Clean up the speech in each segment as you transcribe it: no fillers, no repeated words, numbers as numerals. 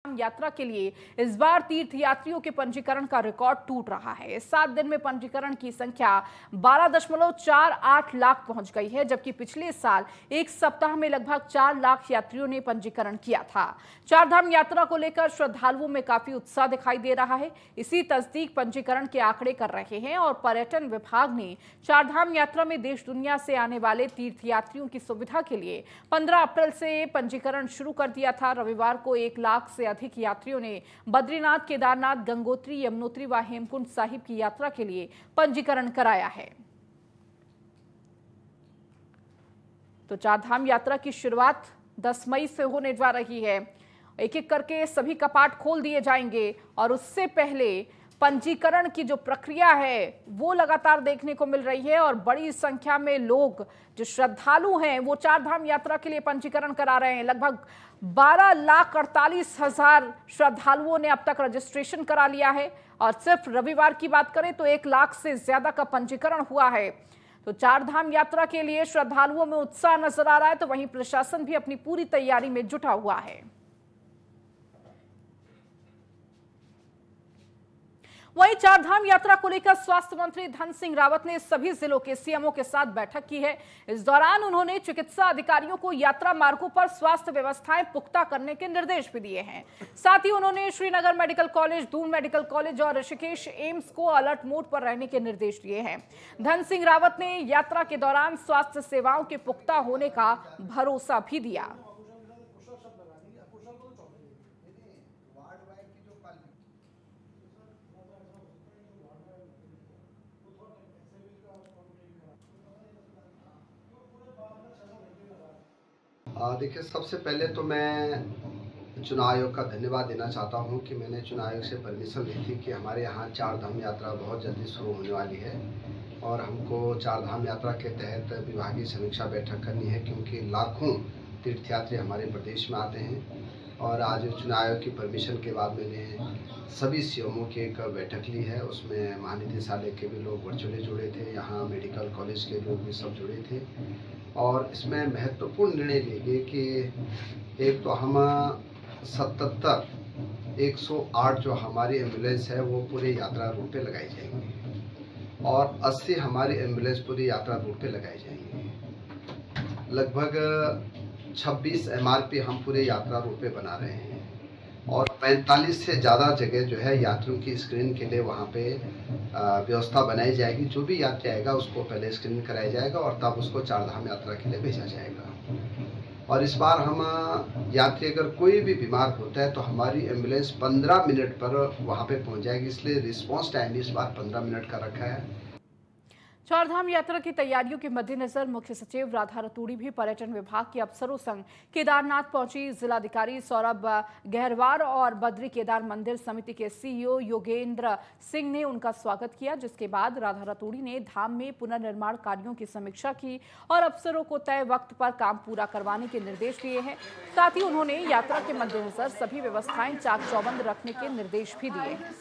यात्रा के लिए इस बार तीर्थयात्रियों के पंजीकरण का रिकॉर्ड टूट रहा है। इस 7 दिन में पंजीकरण की संख्या 12.48 लाख पहुंच गई है, जबकि पिछले साल एक सप्ताह में लगभग 4 लाख यात्रियों ने पंजीकरण किया था। चारधाम यात्रा को लेकर श्रद्धालुओं में काफी उत्साह दिखाई दे रहा है। इसी तस्दीक पंजीकरण के आंकड़े कर रहे हैं और पर्यटन विभाग ने चारधाम यात्रा में देश दुनिया से आने वाले तीर्थयात्रियों की सुविधा के लिए 15 अप्रैल से पंजीकरण शुरू कर दिया था। रविवार को 1 लाख से अधिक यात्रियों ने बद्रीनाथ, केदारनाथ, गंगोत्री, यमुनोत्री व हेमकुंड साहिब की यात्रा के लिए पंजीकरण कराया है। तो चारधाम यात्रा की शुरुआत 10 मई से होने जा रही है। एक एक करके सभी कपाट खोल दिए जाएंगे और उससे पहले पंजीकरण की जो प्रक्रिया है वो लगातार देखने को मिल रही है और बड़ी संख्या में लोग जो श्रद्धालु हैं वो चारधाम यात्रा के लिए पंजीकरण करा रहे हैं। लगभग 12,48,000 श्रद्धालुओं ने अब तक रजिस्ट्रेशन करा लिया है और सिर्फ रविवार की बात करें तो 1 लाख से ज्यादा का पंजीकरण हुआ है। तो चारधाम यात्रा के लिए श्रद्धालुओं में उत्साह नजर आ रहा है, तो वहीं प्रशासन भी अपनी पूरी तैयारी में जुटा हुआ है। वहीं चारधाम यात्रा को लेकर स्वास्थ्य मंत्री धन सिंह रावत ने सभी जिलों के सीएमओ के साथ बैठक की है। इस दौरान उन्होंने चिकित्सा अधिकारियों को यात्रा मार्गों पर स्वास्थ्य व्यवस्थाएं पुख्ता करने के निर्देश भी दिए हैं। साथ ही उन्होंने Srinagar medical college, Doon medical college और ऋषिकेश एम्स को अलर्ट मोड पर रहने के निर्देश दिए हैं। धन सिंह रावत ने यात्रा के दौरान स्वास्थ्य सेवाओं के पुख्ता होने का भरोसा भी दिया। देखिए, सबसे पहले तो मैं चुनाव आयोग का धन्यवाद देना चाहता हूं कि मैंने चुनाव आयोग से परमिशन ली थी कि हमारे यहाँ चारधाम यात्रा बहुत जल्दी शुरू होने वाली है और हमको चारधाम यात्रा के तहत विभागीय समीक्षा बैठक करनी है, क्योंकि लाखों तीर्थयात्री हमारे प्रदेश में आते हैं। और आज चुनाव आयोग की परमिशन के बाद मैंने सभी सीएमओ की एक बैठक ली है। उसमें महानिदेशालय के भी लोग वर्चुअली जुड़े थे, यहाँ मेडिकल कॉलेज के लोग भी सब जुड़े थे और इसमें महत्वपूर्ण निर्णय लिए गए कि एक तो हम 77 108 जो हमारी एम्बुलेंस है वो पूरे यात्रा रूट पे लगाई जाएंगी और 80 हमारी एम्बुलेंस पूरी यात्रा रूट पे लगाई जाएंगी। लगभग 26 एमआरपी हम पूरे यात्रा रूट पे बना रहे हैं और 45 से ज़्यादा जगह जो है यात्रियों की स्क्रीनिंग के लिए वहाँ पे व्यवस्था बनाई जाएगी। जो भी यात्री आएगा उसको पहले स्क्रीनिंग कराया जाएगा और तब उसको चारधाम यात्रा के लिए भेजा जाएगा। और इस बार हम यात्री अगर कोई भी बीमार होता है तो हमारी एम्बुलेंस 15 मिनट पर वहाँ पे पहुँच जाएगी, इसलिए रिस्पॉन्स टाइम इस बार 15 मिनट का रखा है। चारधाम यात्रा की तैयारियों के मद्देनजर मुख्य सचिव राधा रतूड़ी भी पर्यटन विभाग के अफसरों संग केदारनाथ पहुंची। जिलाधिकारी सौरभ गहरवार और बद्री केदार मंदिर समिति के सीईओ योगेंद्र सिंह ने उनका स्वागत किया, जिसके बाद राधा रतूड़ी ने धाम में पुनर्निर्माण कार्यों की समीक्षा की और अफसरों को तय वक्त पर काम पूरा करवाने के निर्देश दिए हैं। साथ ही उन्होंने यात्रा के मद्देनजर सभी व्यवस्थाएं चाक चौबंद रखने के निर्देश भी दिए हैं।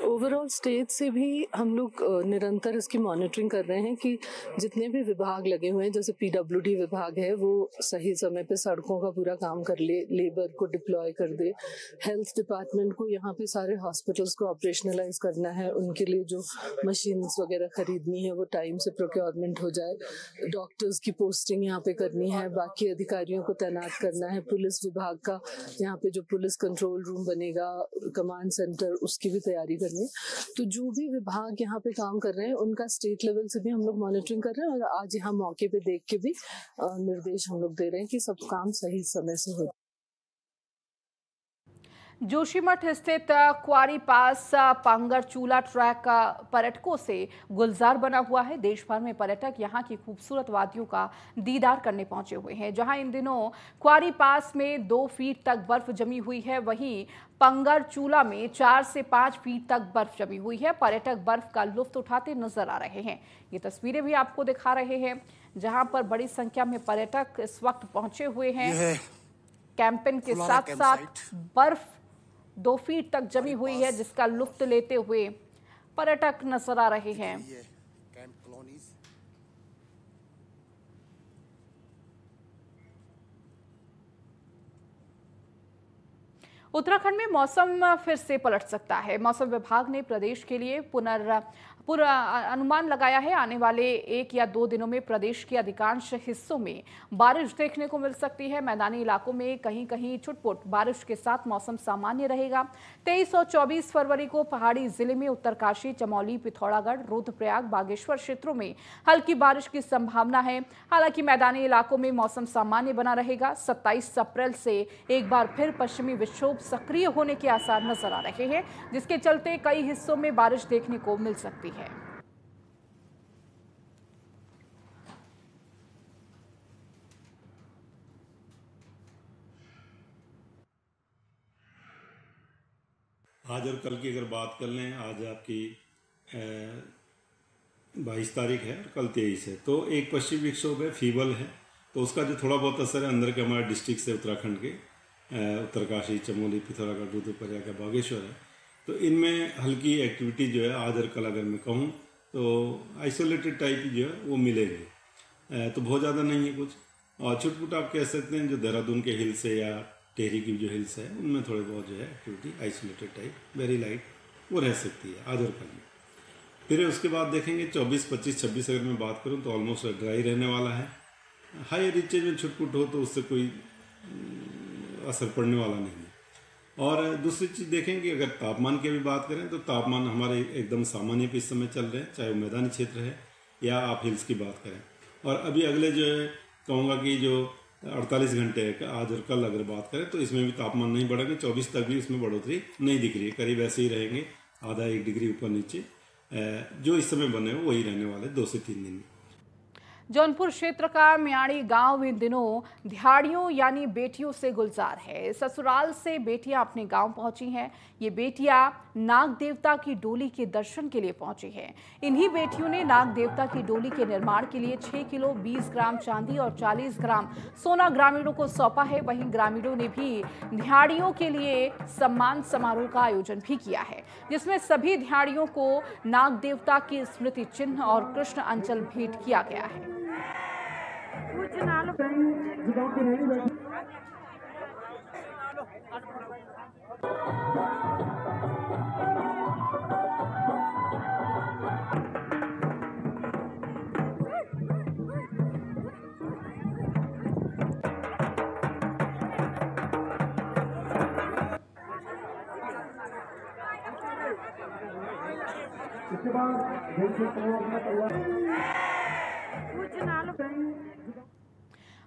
ओवरऑल स्टेट से भी हम लोग निरंतर इसकी मॉनिटरिंग कर रहे हैं कि जितने भी विभाग लगे हुए हैं, जैसे पीडब्ल्यूडी विभाग है वो सही समय पे सड़कों का पूरा काम कर ले, लेबर को डिप्लॉय कर दे, हेल्थ डिपार्टमेंट को यहाँ पे सारे हॉस्पिटल्स को ऑपरेशनलाइज करना है, उनके लिए जो मशीन्स वगैरह खरीदनी है वो टाइम से प्रोक्योरमेंट हो जाए, डॉक्टर्स की पोस्टिंग यहाँ पे करनी है, बाकी अधिकारियों को तैनात करना है, पुलिस विभाग का यहाँ पे जो पुलिस कंट्रोल रूम बनेगा, कमांड सेंटर, उसकी भी तैयारी करनी। तो जो भी विभाग यहाँ पे काम कर रहे हैं उनका स्टेट लेवल से भी हम लोग मॉनिटरिंग कर रहे हैं और आज यहाँ मौके पे देख के भी निर्देश हम लोग दे रहे हैं कि सब काम सही समय से हो। जोशीमठ स्थित क्वारी पास पांगरचूला ट्रैक पर्यटकों से गुलजार बना हुआ है। देश भर में पर्यटक यहां की खूबसूरत वादियों का दीदार करने पहुंचे हुए हैं। जहां इन दिनों क्वारी पास में 2 फीट तक बर्फ जमी हुई है, वहीं पंगरचूला में 4 से 5 फीट तक बर्फ जमी हुई है। पर्यटक बर्फ का लुत्फ उठाते नजर आ रहे हैं। ये तस्वीरें भी आपको दिखा रहे हैं, जहां पर बड़ी संख्या में पर्यटक इस वक्त पहुंचे हुए हैं। कैंपेन के साथ साथ बर्फ 2 फीट तक जमी हुई है, जिसका लुत्फ लेते हुए पर्यटक नजर आ रहे हैं। उत्तराखंड में मौसम फिर से पलट सकता है। मौसम विभाग ने प्रदेश के लिए पूरा अनुमान लगाया है। आने वाले 1 या 2 दिनों में प्रदेश के अधिकांश हिस्सों में बारिश देखने को मिल सकती है। मैदानी इलाकों में कहीं कहीं छुटपुट बारिश के साथ मौसम सामान्य रहेगा। 23 और 24 फरवरी को पहाड़ी जिले में उत्तरकाशी, चमोली, पिथौरागढ़, रुद्रप्रयाग, बागेश्वर क्षेत्रों में हल्की बारिश की संभावना है। हालांकि मैदानी इलाकों में मौसम सामान्य बना रहेगा। 27 अप्रैल से एक बार फिर पश्चिमी विक्षोभ सक्रिय होने के आसार नजर आ रहे हैं, जिसके चलते कई हिस्सों में बारिश देखने को मिल सकती है। आज और कल की अगर बात कर लें, आज आपकी 22 तारीख है और कल 23 है, तो एक पश्चिमी विक्षोभ है, फीबल है, तो उसका जो थोड़ा बहुत असर है अंदर के हमारे डिस्ट्रिक्ट से, उत्तराखंड के उत्तरकाशी, चमोली, पिथौरागढ़, रुद्रप्रयाग, बागेश्वर है, तो इनमें हल्की एक्टिविटी जो है आज और कल अगर मैं कहूँ तो आइसोलेटेड टाइप जो है वो मिलेगी। तो बहुत ज़्यादा नहीं है कुछ, और छुटपुट आप कह सकते हैं जो देहरादून के हिल्स है या टेहरी की जो हिल्स है उनमें थोड़े बहुत जो है activity isolated type very light वो रह सकती है आज और कल में। फिर उसके बाद देखेंगे 24, 25, 26 अगर मैं बात करूँ तो ऑलमोस्ट ड्राई रहने वाला है। हाई रीचेज में छुटपुट हो तो उससे कोई असर पड़ने वाला नहीं है। और दूसरी चीज़ देखेंगे, अगर तापमान की भी बात करें तो तापमान हमारे एकदम सामान्य पे इस समय चल रहे हैं, चाहे वो मैदानी क्षेत्र है या आप हिल्स की बात करें। और अभी अगले जो है कहूँगा कि जो 48 घंटे है आज और कल अगर बात करें तो इसमें भी तापमान नहीं बढ़ेगा। 24 तक भी इसमें बढ़ोतरी नहीं दिख रही है, करीब ऐसे ही रहेंगे, आधा 1 डिग्री ऊपर नीचे जो इस समय बने हो वही रहने वाले 2 से 3 दिन। जौनपुर क्षेत्र का मियाड़ी गांव इन दिनों दिहाड़ियों यानी बेटियों से गुलजार है। ससुराल से बेटियां अपने गांव पहुंची हैं। ये बेटियां नाग देवता की डोली के दर्शन के लिए पहुंची हैं। इन्हीं बेटियों ने नाग देवता की डोली के निर्माण के लिए 6 किलो 20 ग्राम चांदी और 40 ग्राम सोना ग्रामीणों को सौंपा है। वहीं ग्रामीणों ने भी दिहाड़ियों के लिए सम्मान समारोह का आयोजन भी किया है, जिसमें सभी दिहाड़ियों को नाग देवता की स्मृति चिन्ह और कृष्ण अंचल भेंट किया गया है। इसके बाद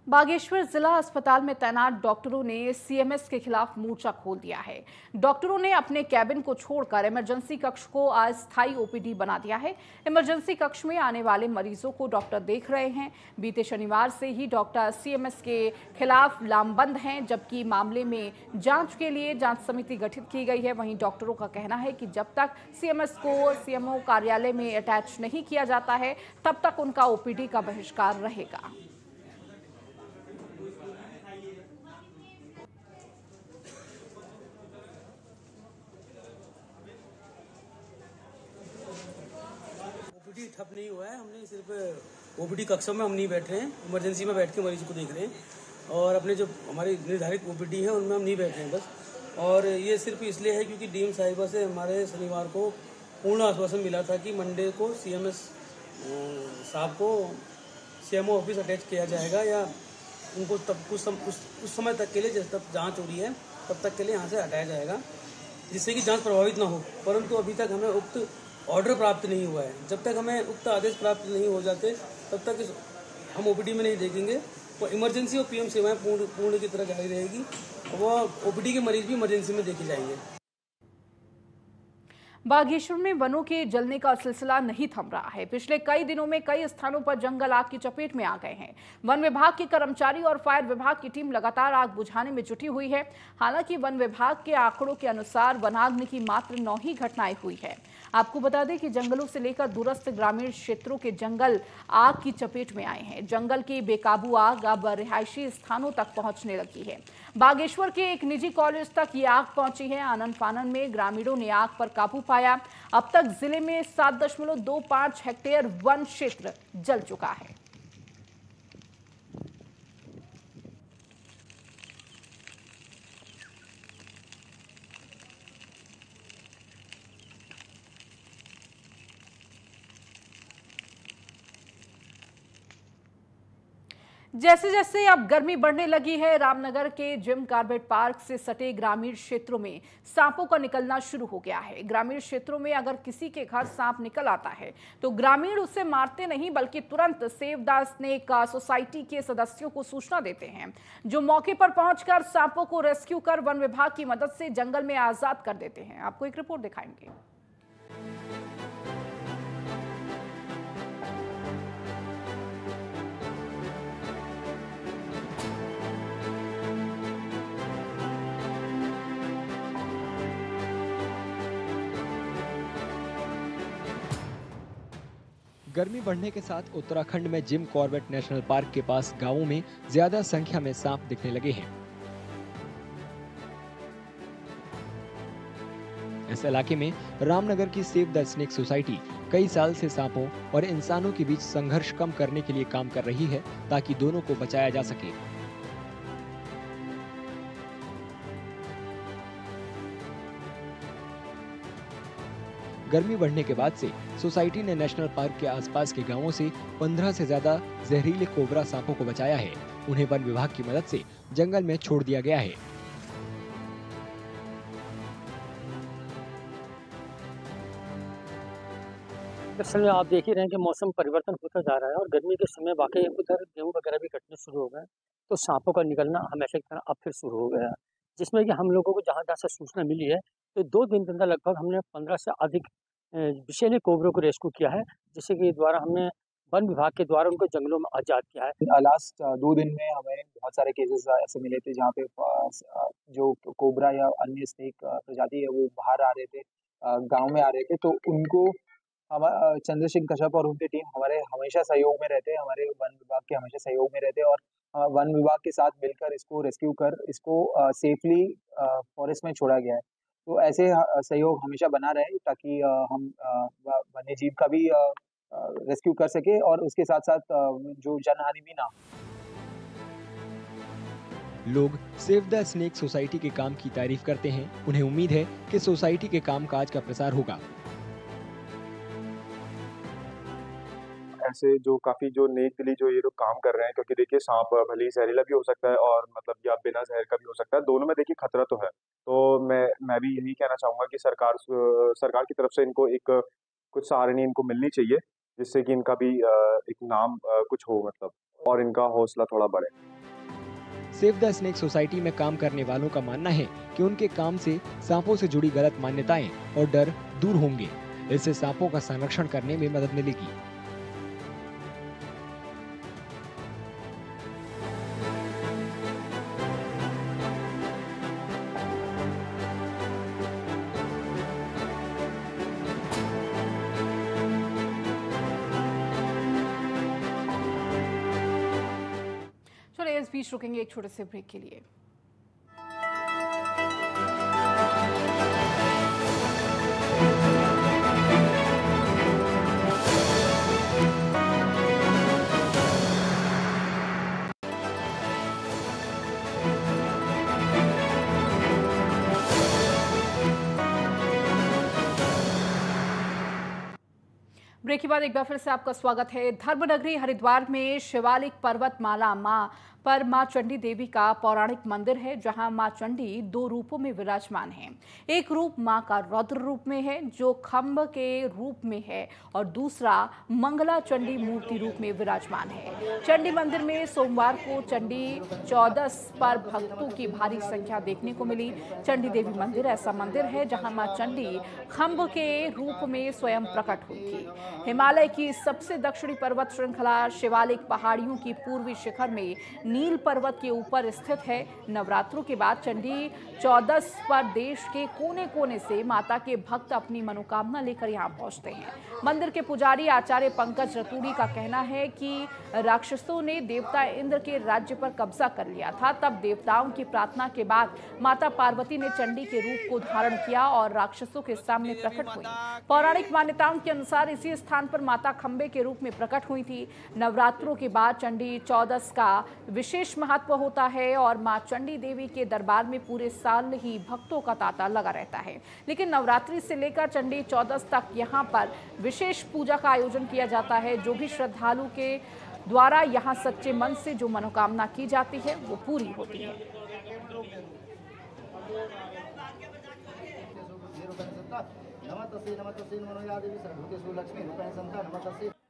बागेश्वर जिला अस्पताल में तैनात डॉक्टरों ने सीएमएस के खिलाफ मोर्चा खोल दिया है। डॉक्टरों ने अपने कैबिन को छोड़कर इमरजेंसी कक्ष को अस्थायी ओपीडी बना दिया है। इमरजेंसी कक्ष में आने वाले मरीजों को डॉक्टर देख रहे हैं। बीते शनिवार से ही डॉक्टर सीएमएस के खिलाफ लामबंद हैं, जबकि मामले में जांच के लिए जांच समिति गठित की गई है। वहीं डॉक्टरों का कहना है कि जब तक सीएमएस को सीएमओ कार्यालय में अटैच नहीं किया जाता है तब तक उनका ओपीडी का बहिष्कार रहेगा। ठप नहीं हुआ है। हमने सिर्फ ओपीडी कक्षों में हम नहीं बैठ रहे हैं, इमरजेंसी में बैठ के मरीज को देख रहे हैं और अपने जो हमारी निर्धारित ओपीडी है उनमें हम नहीं बैठ रहे हैं बस। और ये सिर्फ इसलिए है क्योंकि डीएम साहिबा से हमारे शनिवार को पूर्ण आश्वासन मिला था कि मंडे को सीएमएस साहब को सीएमओ ऑफिस अटैच किया जाएगा या उनको तब उस समय तक के लिए जब तक जाँच हो रही है तब तक के लिए यहाँ से हटाया जाएगा, जिससे कि जाँच प्रभावित ना हो। परंतु अभी तक हमें उक्त ऑर्डर प्राप्त नहीं हुआ है। जब तक हमें उक्त आदेश प्राप्त नहीं हो जाते तब तक हम ओपीडी में नहीं देखेंगे। वो इमरजेंसी और पीएम सेवाएं पूर्ण की तरह जारी रहेगी। वो ओपीडी के मरीज भी इमरजेंसी में देखे जाएंगे। बागेश्वर में वनों के जलने का सिलसिला नहीं थम रहा है। पिछले कई दिनों में कई स्थानों पर जंगल आग की चपेट में आ गए हैं। वन विभाग के कर्मचारी और फायर विभाग की टीम लगातार आग बुझाने में जुटी हुई है। हालांकि वन विभाग के आंकड़ों के अनुसार वनाग्नि की मात्र 9 ही घटनाएं हुई है। आपको बता दें कि जंगलों से लेकर दूरस्थ ग्रामीण क्षेत्रों के जंगल आग की चपेट में आए हैं। जंगल की बेकाबू आग अब रिहायशी स्थानों तक पहुंचने लगी है। बागेश्वर के एक निजी कॉलेज तक ये आग पहुंची है। आनन फानन में ग्रामीणों ने आग पर काबू पाया। अब तक जिले में 7.25 हेक्टेयर वन क्षेत्र जल चुका है। जैसे जैसे अब गर्मी बढ़ने लगी है, रामनगर के जिम कॉर्बेट पार्क से सटे ग्रामीण क्षेत्रों में सांपों का निकलना शुरू हो गया है। ग्रामीण क्षेत्रों में अगर किसी के घर सांप निकल आता है तो ग्रामीण उसे मारते नहीं बल्कि तुरंत सेव द स्नेक सोसाइटी के सदस्यों को सूचना देते हैं, जो मौके पर पहुंचकर सांपों को रेस्क्यू कर वन विभाग की मदद से जंगल में आजाद कर देते हैं। आपको एक रिपोर्ट दिखाएंगे। गर्मी बढ़ने के साथ उत्तराखंड में जिम कॉर्बेट नेशनल पार्क के पास गांवों में ज्यादा संख्या में सांप दिखने लगे हैं। इस इलाके में रामनगर की सेव द स्नेक सोसाइटी कई साल से सांपों और इंसानों के बीच संघर्ष कम करने के लिए काम कर रही है, ताकि दोनों को बचाया जा सके। गर्मी बढ़ने के बाद से सोसाइटी ने नेशनल पार्क के आसपास के गांवों से 15 से ज्यादा जहरीले कोबरा सांपों को बचाया है। उन्हें वन विभाग की मदद से जंगल में छोड़ दिया गया है। दरअसल आप देख ही रहे हैं कि मौसम परिवर्तन होता जा रहा है और गर्मी के समय वाकई उधर गेहूं वगैरह भी कटने शुरू हो गए, तो सांपों का निकलना हमेशा की तरह अब फिर शुरू हो गया है, जिसमें कि हम लोगों को जहाँ जहाँ से सूचना मिली है तो 2 दिन के अंदर लगभग हमने 15 से अधिक विषैले कोबरों को रेस्क्यू किया है, जिससे कि द्वारा हमने वन विभाग के द्वारा उनको जंगलों में आजाद किया है। लास्ट 2 दिन में हमें बहुत सारे केसेस ऐसे मिले थे जहाँ पे जो कोबरा या अन्य स्नेक प्रजाति है वो बाहर आ रहे थे, गांव में आ रहे थे, तो उनको चंद्रसिंह कश्यप और उनकी टीम हमारे हमेशा सहयोग में रहते हैं, हमारे वन विभाग के हमेशा सहयोग में रहते हैं और वन विभाग के साथ मिलकर इसको रेस्क्यू कर इसको सेफली फॉरेस्ट में छोड़ा गया है। तो ऐसे सहयोग हमेशा बना रहे ताकि हम वन्य जीव का भी रेस्क्यू कर सके और उसके साथ साथ जो जनहानि भी ना। लोग सेव द स्नेक सोसाइटी के काम की तारीफ करते हैं। उन्हें उम्मीद है कि सोसाइटी के कामकाज का प्रसार होगा। ऐसे जो काफी जो नेक दिली जो ये लोग काम कर रहे हैं, क्योंकि देखिए सांप भले ही जहरीला भी हो सकता है और मतलब या बिना जहर का भी हो सकता है, दोनों में देखिए खतरा तो है। तो मैं भी यही कहना चाहूंगा कि सरकार की तरफ से इनको एक कुछ सहारनी इनको मिलनी चाहिए, जिससे कि इनका भी एक नाम कुछ हो मतलब, और इनका हौसला थोड़ा बढ़े। सेव द स्नेक सोसाइटी में काम करने वालों का मानना है कि उनके काम से सांपों से जुड़ी गलत मान्यताएं और डर दूर होंगे। इससे सांपों का संरक्षण करने में मदद मिलेगी। इस बीच रुकेंगे एक छोटे से ब्रेक के लिए। ब्रेक के बाद एक बार फिर से आपका स्वागत है। धर्मनगरी हरिद्वार में शिवालिक पर्वतमाला मां पर मां चंडी देवी का पौराणिक मंदिर है, जहां मां चंडी दो रूपों में विराजमान हैं। एक रूप मां का रौद्र रूप में है, जो खम्भ के रूप में है, और दूसरा मंगला चंडी मूर्ति रूप में विराजमान है। चंडी मंदिर में सोमवार को चंडी चौदस पर भक्तों की भारी संख्या देखने को मिली। चंडी देवी मंदिर ऐसा मंदिर है जहां मां चंडी खम्भ के रूप में स्वयं प्रकट हुई थी। हिमालय की सबसे दक्षिणी पर्वत श्रृंखला शिवालिक पहाड़ियों की पूर्वी शिखर में नील पर्वत के ऊपर स्थित है। नवरात्रों के बाद चंडी चौदस पर देश के कोने कोने से माता के भक्त अपनी मनोकामना लेकर यहां पहुंचते हैं। मंदिर के पुजारी आचार्य पंकज रतूड़ी का कहना है कि राक्षसों ने देवता इंद्र के राज्य पर कब्जा कर लिया था। तब देवताओं की प्रार्थना के बाद माता पार्वती ने चंडी के रूप को धारण किया और राक्षसों के सामने प्रकट हुई। पौराणिक मान्यताओं के अनुसार इसी स्थान पर माता खंबे के रूप में प्रकट हुई थी। नवरात्रों के बाद चंडी चौदस का विशेष महत्व होता है और मां चंडी देवी के दरबार में पूरे साल ही भक्तों का तांता लगा रहता है। लेकिन नवरात्रि से लेकर चंडी चौदस तक यहां पर विशेष पूजा का आयोजन किया जाता है। जो भी श्रद्धालु के द्वारा यहां सच्चे मन से जो मनोकामना की जाती है वो पूरी होती है।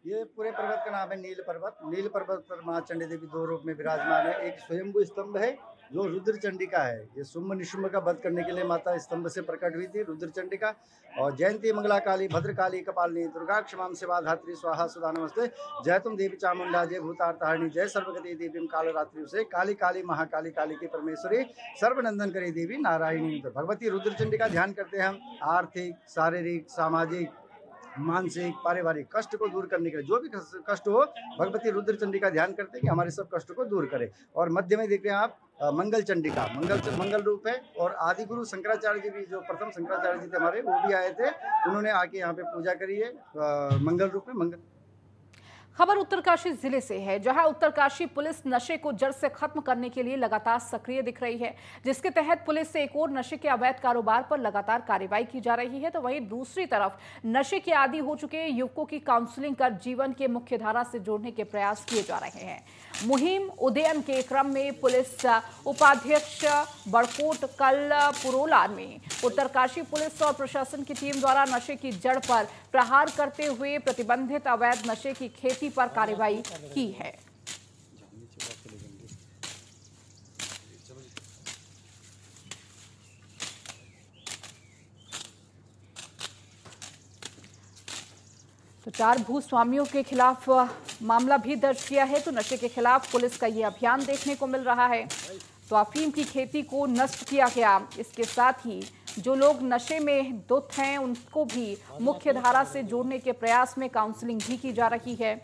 ये पूरे पर्वत का नाम है नील पर्वत। नील पर्वत पर मां चंडी देवी दो रूप में विराजमान है। एक स्वयंभू स्तंभ है जो रुद्र चंडिका है। ये शुंभ निशुंभ का वध करने के लिए माता स्तंभ से प्रकट हुई थी, रुद्र चंडिका। और जयंती मंगला काली भद्रकाली कपालिनी दुर्गा क्षमां शिवा धात्री स्वाहा सुधा नमस्ते। जय तुम देवी चामुंडा जय भूतार्थारिणी जय सर्वगति देवी कालरात्रि से काली काली महाकाली काली की परमेश्वरी सर्वनंदन करी देवी नारायणी। तो भगवती रुद्र चंडिका ध्यान करते हैं हम आर्थिक, शारीरिक, सामाजिक, मानसिक, पारिवारिक कष्ट को दूर करने के लिए। जो भी कष्ट हो भगवती रुद्र चंडिका ध्यान करते हैं कि हमारे सब कष्ट को दूर करे। और मध्य में देख रहे हैं आप मंगल चंडिका, मंगल रूप है। और आदि गुरु शंकराचार्य जी भी, जो प्रथम शंकराचार्य जी थे हमारे, वो भी आए थे। उन्होंने आके यहाँ पे पूजा करी है मंगल रूप में। मंगल खबर उत्तरकाशी जिले से है, जहां उत्तरकाशी पुलिस नशे को जड़ से खत्म करने के लिए लगातार सक्रिय दिख रही है, जिसके तहत पुलिस से एक और नशे के अवैध कारोबार पर लगातार कार्रवाई की जा रही है। तो वहीं दूसरी तरफ नशे के आदी हो चुके युवकों की काउंसलिंग कर जीवन के मुख्य धारा से जोड़ने के प्रयास किए जा रहे हैं। मुहिम उदयन के क्रम में पुलिस उपाध्यक्ष बड़कोट कल पुरोला में उत्तरकाशी पुलिस और प्रशासन की टीम द्वारा नशे की जड़ पर प्रहार करते हुए प्रतिबंधित अवैध नशे की खेती पर कार्रवाई की है। तो 4 भूस्वामियों के खिलाफ मामला भी दर्ज किया है। तो नशे के खिलाफ पुलिस का ये अभियान देखने को मिल रहा है। तो अफीम की खेती को नष्ट किया गया। इसके साथ ही जो लोग नशे में धुत हैं उनको भी मुख्य धारा से जोड़ने के प्रयास में काउंसलिंग भी की जा रही है।